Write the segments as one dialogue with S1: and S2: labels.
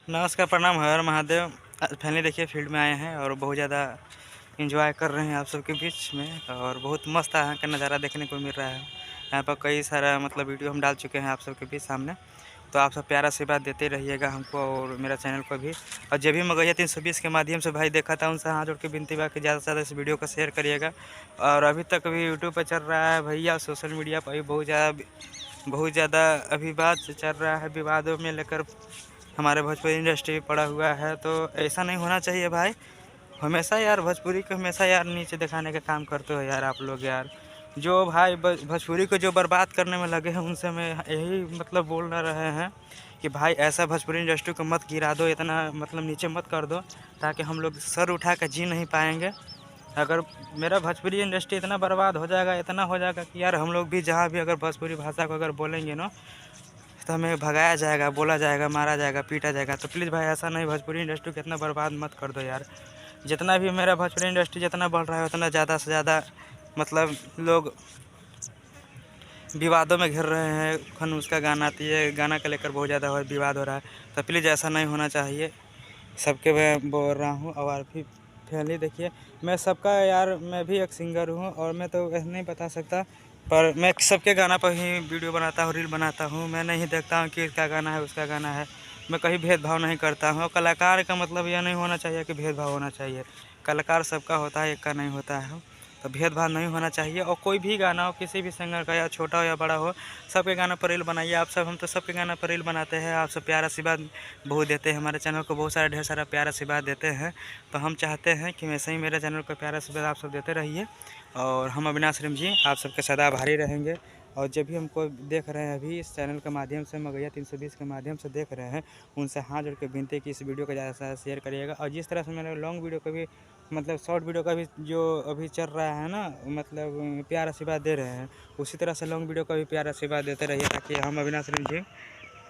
S1: नमस्कार, प्रणाम, हर महादेव। फैमिली देखिए फील्ड में आए हैं और बहुत ज़्यादा एंजॉय कर रहे हैं आप सबके बीच में, और बहुत मस्त यहाँ का नज़ारा देखने को मिल रहा है। यहाँ पर कई सारा मतलब वीडियो हम डाल चुके हैं आप सबके बीच सामने, तो आप सब प्यारा आशीर्वाद देते रहिएगा हमको और मेरा चैनल को भी। और जब भी मगहिया 320 के माध्यम से भाई देखा था, उनसे हाथ जोड़ के विनती बा कि ज़्यादा से ज़्यादा इस वीडियो को शेयर करिएगा। और अभी तक भी यूट्यूब पर चल रहा है भैया, सोशल मीडिया पर भी बहुत ज़्यादा अभी बात चल रहा है, विवादों में लेकर हमारे भोजपुरी इंडस्ट्री पड़ा हुआ है। तो ऐसा नहीं होना चाहिए भाई। हमेशा यार भोजपुरी को हमेशा यार नीचे दिखाने का काम करते हो यार आप लोग यार। जो भाई भोजपुरी को जो बर्बाद करने में लगे हैं, उनसे मैं यही मतलब बोल रहे हैं कि भाई ऐसा भोजपुरी इंडस्ट्री को मत गिरा दो, इतना मतलब नीचे मत कर दो, ताकि हम लोग सर उठा कर जी नहीं पाएंगे। अगर मेरा भोजपुरी इंडस्ट्री इतना बर्बाद हो जाएगा, इतना हो जाएगा कि यार हम लोग भी जहाँ भी अगर भोजपुरी भाषा को अगर बोलेंगे ना, तो हमें भगाया जाएगा, बोला जाएगा, मारा जाएगा, पीटा जाएगा। तो प्लीज़ भाई ऐसा नहीं, भोजपुरी इंडस्ट्री को इतना बर्बाद मत कर दो यार। जितना भी मेरा भोजपुरी इंडस्ट्री जितना बढ़ रहा है, उतना ज़्यादा से ज़्यादा मतलब लोग विवादों में घिर रहे हैं। खनुज का गाना आती है, गाना को लेकर बहुत ज़्यादा विवाद हो रहा है। तो प्लीज़ ऐसा नहीं होना चाहिए, सबके मैं बोल रहा हूँ। और फिर फैमिली देखिए, मैं सबका यार, मैं भी एक सिंगर हूँ और मैं तो ऐसे नहीं बता सकता, पर मैं सबके गाना पर ही वीडियो बनाता हूँ, रील बनाता हूँ। मैं नहीं देखता हूँ कि इसका गाना है उसका गाना है, मैं कहीं भेदभाव नहीं करता हूँ। कलाकार का मतलब यह नहीं होना चाहिए कि भेदभाव होना चाहिए। कलाकार सबका होता है, एक का नहीं होता है। तो भेदभाव नहीं होना चाहिए। और कोई भी गाना हो, किसी भी सिंगर का, या छोटा हो या बड़ा हो, सबके गाना पर रील बनाइए आप सब। हम तो सबके गाना पर रील बनाते हैं। आप सब प्यार आशीर्वाद बहुत देते हैं, हमारे चैनल को बहुत सारा ढेर सारा प्यार आशीर्वाद देते हैं। तो हम चाहते हैं कि वैसे ही मेरे चैनल को प्यार आशीर्वाद आप सब देते रहिए। और हम अविनाश रिम जी आप सबके सदा आभारी रहेंगे। और जब भी हमको देख रहे हैं अभी इस चैनल के माध्यम से, मगहिया 320 के माध्यम से देख रहे हैं, उनसे हाथ जोड़ के विनती कि इस वीडियो को ज़्यादा से ज़्यादा शेयर करिएगा। और जिस तरह से मैंने लॉन्ग वीडियो को भी मतलब शॉर्ट वीडियो का भी जो अभी चल रहा है ना, मतलब प्यार आशीर्वाद दे रहे हैं, उसी तरह से लॉन्ग वीडियो का भी प्यार आशीर्वाद देते रहिए, ताकि हम अविनाश रिम जी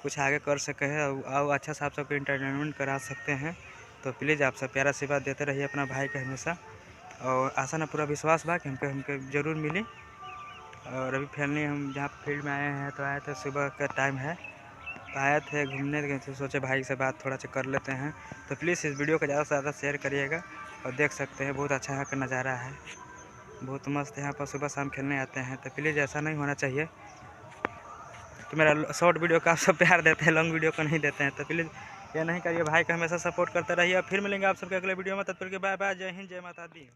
S1: कुछ आगे कर सके हैं और अच्छा से आप सबको इंटरटेनमेंट करा सकते हैं। तो प्लीज़ आप सब प्यार आशीर्वाद देते रहिए अपना भाई के हमेशा। और आशा ना पूरा विश्वास बा कि हमको ज़रूर मिली। और अभी फैमिली हम जहाँ फील्ड में आए हैं, तो आए थे सुबह का टाइम है, तो आए थे घूमने, तो सोचे भाई से बात थोड़ा सा कर लेते हैं। तो प्लीज़ इस वीडियो को ज़्यादा से ज़्यादा शेयर करिएगा। और देख सकते हैं बहुत अच्छा यहाँ का नज़ारा है, बहुत मस्त। यहाँ पर सुबह शाम खेलने आते हैं। तो प्लीज़ ऐसा नहीं होना चाहिए कि मेरा शॉर्ट वीडियो का आप सब प्यार देते हैं, लॉन्ग वीडियो को नहीं देते हैं। तो प्लीज़ ये नहीं करिए, भाई का हमेशा सपोर्ट करते रहिए। फिर मिलेंगे आप सबके अगले वीडियो में, तब तक के बाय बाय, जय हिंद, जय माता दी।